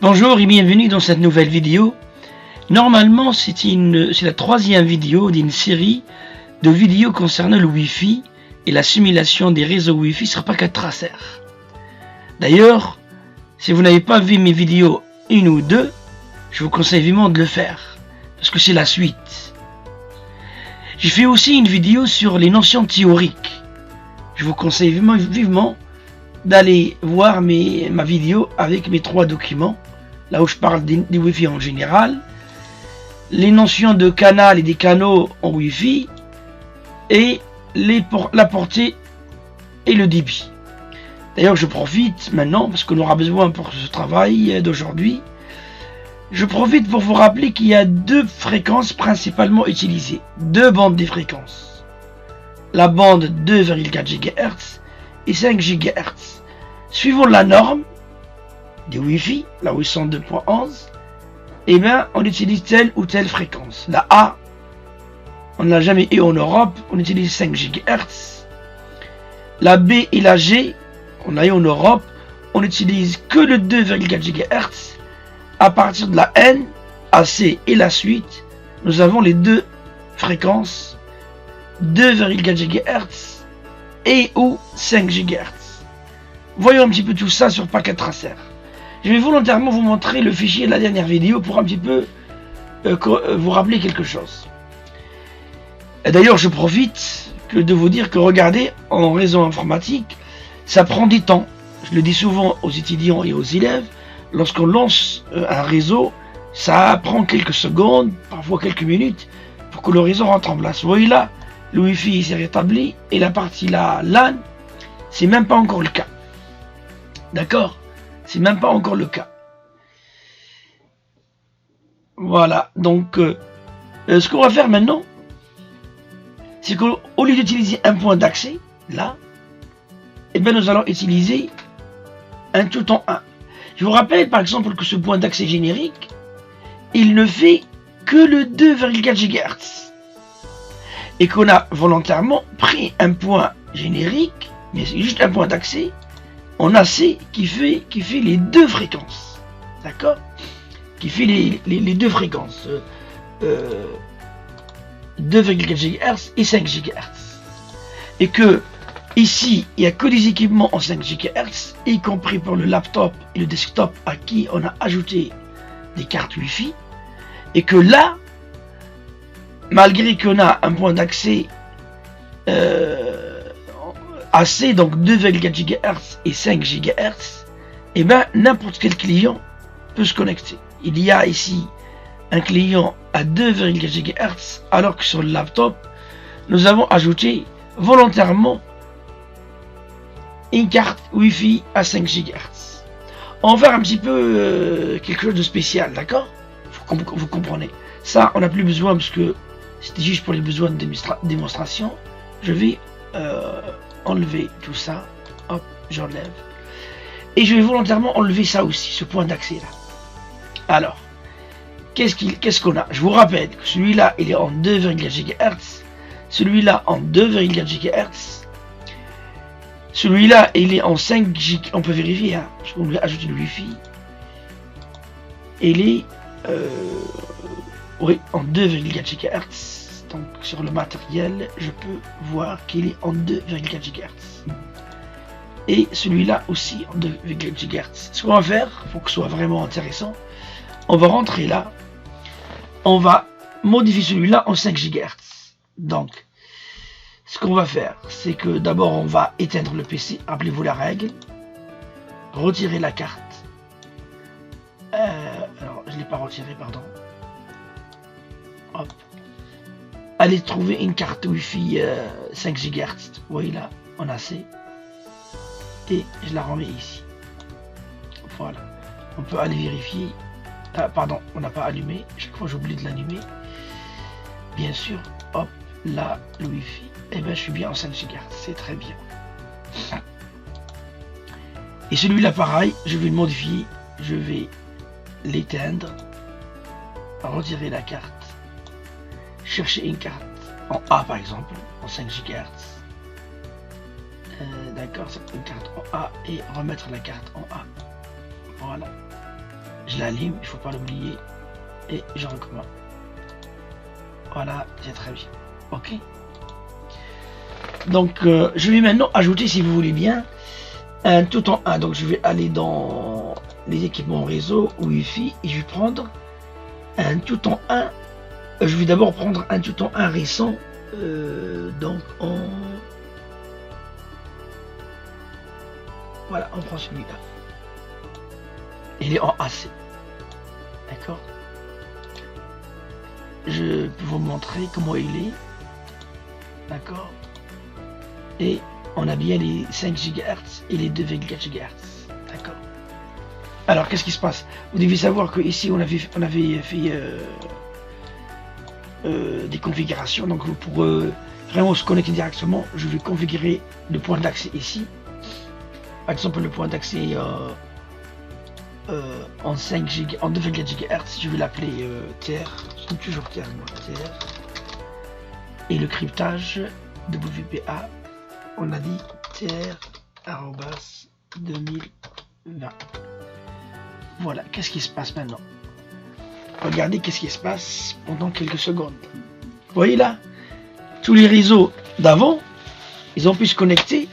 Bonjour et bienvenue dans cette nouvelle vidéo. Normalement, c'est la troisième vidéo d'une série de vidéos concernant le Wi-Fi et la simulation des réseaux Wi-Fi sur paquet tracer. D'ailleurs, si vous n'avez pas vu mes vidéos 1 ou 2, je vous conseille vivement de le faire, parce que c'est la suite. J'ai fait aussi une vidéo sur les notions théoriques. Je vous conseille vivement d'aller voir ma vidéo avec mes 3 documents, là où je parle des Wi-Fi en général, les notions de canal et des canaux en Wi-Fi, et la portée et le débit. D'ailleurs, je profite maintenant, parce qu'on aura besoin pour ce travail d'aujourd'hui, je profite pour vous rappeler qu'il y a 2 fréquences principalement utilisées, 2 bandes de fréquences. La bande 2,4 GHz et 5 GHz. Suivant la norme du Wi-Fi, la 802.11, eh bien, on utilise telle ou telle fréquence. La A, on n'a jamais eu en Europe, on utilise 5 GHz. La B et la G, on a eu en Europe, on n'utilise que le 2,4 GHz. À partir de la N, AC et la suite, nous avons les 2 fréquences, 2,4 GHz et ou 5 GHz. Voyons un petit peu tout ça sur paquet tracer. Je vais volontairement vous montrer le fichier de la dernière vidéo pour un petit peu vous rappeler quelque chose. D'ailleurs, je profite de vous dire que regardez, en réseau informatique, ça prend du temps. Je le dis souvent aux étudiants et aux élèves, lorsqu'on lance un réseau, ça prend quelques secondes, parfois quelques minutes, pour que le réseau rentre en place. Vous voyez là, le Wi-Fi s'est rétabli, et la partie là, LAN, c'est même pas encore le cas. D'accord ? C'est même pas encore le cas. Voilà, donc ce qu'on va faire maintenant, c'est qu'au lieu d'utiliser un point d'accès, là, eh bien nous allons utiliser un tout en un. Je vous rappelle par exemple que ce point d'accès générique, il ne fait que le 2,4 GHz. Et qu'on a volontairement pris un point générique, mais c'est juste un point d'accès, en AC qui fait les 2 fréquences. D'accord ? Qui fait les 2 fréquences. 2,4 GHz et 5 GHz. Et que ici, il n'y a que des équipements en 5 GHz, y compris pour le laptop et le desktop à qui on a ajouté des cartes Wi-Fi. Et que là, malgré qu'on a un point d'accès AC, donc 2,4 GHz et 5 GHz, et bien n'importe quel client peut se connecter. Il y a ici un client à 2,4 GHz, alors que sur le laptop, nous avons ajouté volontairement une carte Wi-Fi à 5 GHz. On va faire un petit peu quelque chose de spécial, d'accord ? Vous comprenez. Ça, on n'a plus besoin parce que c'était juste pour les besoins de démonstration. Je vais enlever tout ça. Hop, j'enlève. Et je vais volontairement enlever ça aussi, ce point d'accès là. Alors, qu'est-ce qu'on a ? Je vous rappelle que celui-là, il est en 2,4 GHz. Celui-là en 2,4 GHz. Celui-là, il est en 5 GHz. On peut vérifier, hein, parce qu'on voulait ajouter le Wi-Fi. Il est oui, en 2,4 GHz. Donc sur le matériel, je peux voir qu'il est en 2,4 GHz. Et celui-là aussi en 2,4 GHz. Ce qu'on va faire, pour que ce soit vraiment intéressant, on va rentrer là. On va modifier celui-là en 5 GHz. Donc, ce qu'on va faire, c'est que d'abord on va éteindre le PC. Rappelez-vous la règle. Retirer la carte. Alors, je ne l'ai pas retiré, pardon. Hop. Allez trouver une carte Wi-Fi 5 GHz. Vous voyez là, en AC. Et je la remets ici. Voilà. On peut aller vérifier. Ah, pardon, on n'a pas allumé. Chaque fois j'oublie de l'allumer. Bien sûr. Hop, là, le Wi-Fi. Eh bien, je suis bien en 5 GHz. C'est très bien. Et celui-là, pareil, je vais le modifier. Je vais l'éteindre. Retirer la carte. Chercher une carte en A par exemple, en 5 GHz. D'accord, c'est une carte en A et remettre la carte en A. Voilà. je l'allume, il faut pas l'oublier, et je recommence. Voilà, c'est très bien. Ok. Donc je vais maintenant ajouter, si vous voulez bien, un tout en un. Donc je vais aller dans les équipements réseau, Wi-Fi, et je vais prendre un tout en un. Je vais d'abord prendre un tout en un récent, donc voilà, on prend celui-là. Il est en AC. D'accord. Je peux vous montrer comment il est. D'accord. Et on a bien les 5 GHz et les 2,4 GHz. D'accord. Alors, qu'est-ce qui se passe? Vous devez savoir que ici on avait fait des configurations. Donc, pour vraiment se connecter directement, je vais configurer le point d'accès ici. Par exemple, le point d'accès en 5 Go, en 2,4 GHz, je vais l'appeler TR. Je dis toujours TR, moi, TR. Et le cryptage WPA, on a dit TR@2020. Voilà, qu'est-ce qui se passe maintenant? Regardez qu'est-ce qui se passe pendant quelques secondes. Vous voyez là, tous les réseaux d'avant, ils ont pu se connecter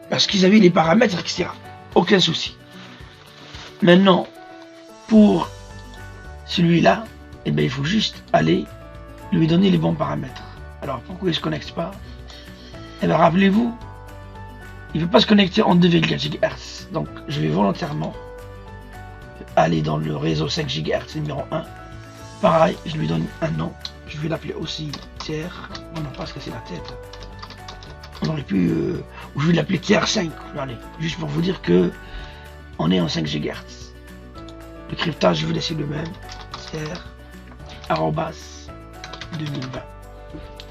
parce qu'ils avaient les paramètres, etc. Aucun souci. Maintenant, pour celui-là, eh bien, il faut juste aller lui donner les bons paramètres. Alors, pourquoi il ne se connecte pas? Eh bien, rappelez-vous, il ne veut pas se connecter en 2,4 GHz. Donc, je vais volontairement aller dans le réseau 5 GHz numéro 1. Pareil, je lui donne un nom. Je vais l'appeler aussi TR. On n'a pas se casser la tête. On aurait pu... je vais l'appeler TR5. Allez, juste pour vous dire que on est en 5 GHz. Le cryptage, je vais laisser le même. TR@2020.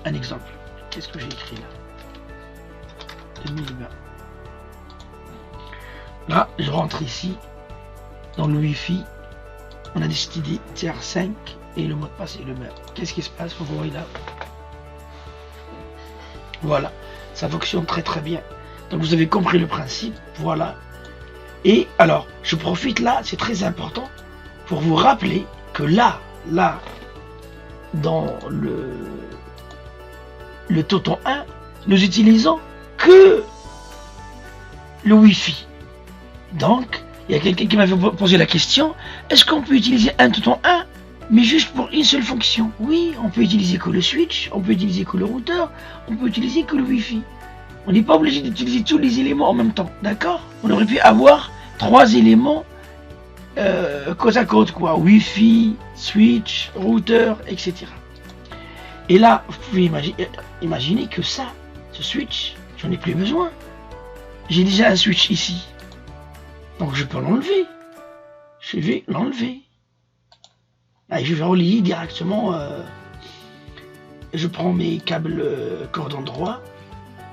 Un exemple. Qu'est-ce que j'ai écrit là? 2020. Là, je rentre ici. Dans le Wi-Fi, on a décidé TR5 et le mot de passe est le même. Qu'est-ce qui se passe? Vous voyez là. Voilà, ça fonctionne très très bien. Donc vous avez compris le principe, voilà. Et alors, je profite là, c'est très important, pour vous rappeler que là, dans le Toton 1, nous utilisons que le Wi-Fi. Donc, il y a quelqu'un qui m'avait posé la question, est-ce qu'on peut utiliser un Toton 1, mais juste pour une seule fonction? Oui, on peut utiliser que le switch, on peut utiliser que le routeur, on peut utiliser que le Wi-Fi. On n'est pas obligé d'utiliser tous les éléments en même temps, d'accord? On aurait pu avoir 3 éléments côte à côte, quoi. Wi-Fi, switch, routeur, etc. Et là, vous pouvez imaginer que ça, ce switch, j'en ai plus besoin. J'ai déjà un switch ici. Donc je peux l'enlever. Je vais l'enlever. Je vais relier directement. Je prends mes câbles cordon droit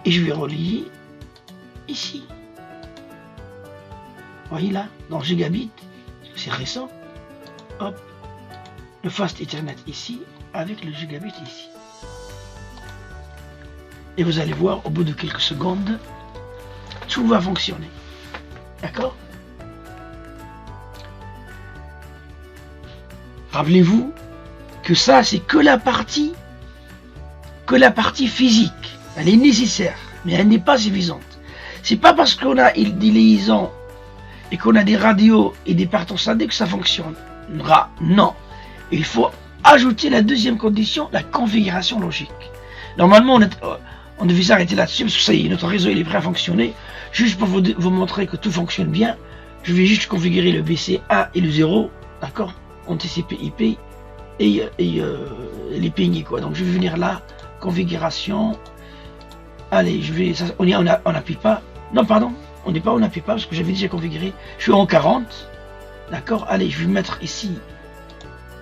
et je vais relier ici. Vous voyez là, dans Gigabit, c'est récent. Hop, le Fast Ethernet ici avec le Gigabit ici. Et vous allez voir, au bout de quelques secondes, tout va fonctionner. D'accord? Rappelez-vous que ça, c'est que la partie physique. Elle est nécessaire, mais elle n'est pas suffisante. C'est pas parce qu'on a des liaisons et qu'on a des radios et des partants scindés que ça fonctionnera. Non. Il faut ajouter la deuxième condition, la configuration logique. Normalement, on devait s'arrêter là-dessus parce que ça y est, notre réseau il est prêt à fonctionner. Juste pour vous montrer que tout fonctionne bien, je vais juste configurer le BC1 et le 0, d'accord, en TCP/IP et les pingés, quoi. Donc je vais venir là, configuration. Allez, on n'appuie pas. Non, pardon, on n'est pas, on n'appuie pas parce que j'avais déjà configuré. Je suis en 40, d'accord. Allez, je vais mettre ici.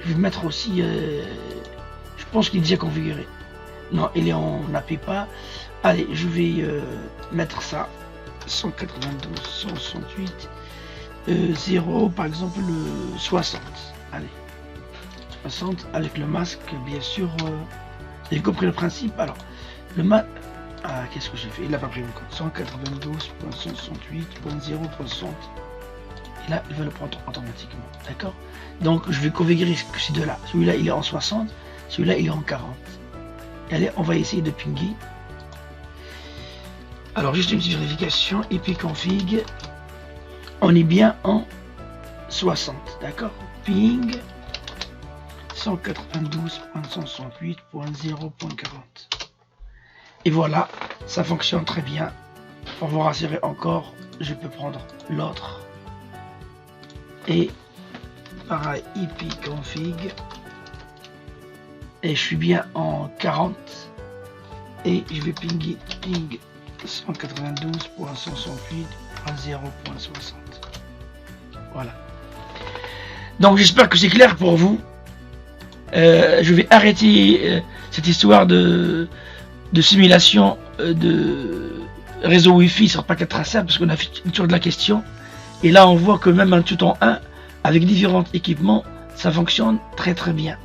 Je vais mettre aussi. Je pense qu'il est déjà configuré. Non, il est en n'appuie pas. Allez, je vais mettre ça 192, 168, 0, par exemple le 60. Allez, 60 avec le masque, bien sûr. Vous avez compris le principe. Alors, le masque. Ah, qu'est-ce que j'ai fait? Il n'a pas pris le code. 192.168.0.60. Et là, il va le prendre automatiquement. D'accord? Donc, je vais configurer ces deux-là. Celui-là, il est en 60. Celui-là, il est en 40. Et allez, on va essayer de pinguer. Alors, juste une petite vérification. IP config. On est bien en 60. D'accord? Ping 192.168.0.40. Et voilà, ça fonctionne très bien. Pour vous rassurer encore, je peux prendre l'autre. Et pareil, IP config. Et je suis bien en 40. Et je vais pinguer ping 192.168.0.60. Voilà. Donc j'espère que c'est clair pour vous. Je vais arrêter cette histoire de simulation de réseau Wi-Fi sur paquet traçable parce qu'on a fait le tour de la question. Et là on voit que même un tout en 1 avec différents équipements, ça fonctionne très très bien.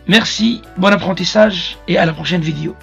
Merci, bon apprentissage et à la prochaine vidéo.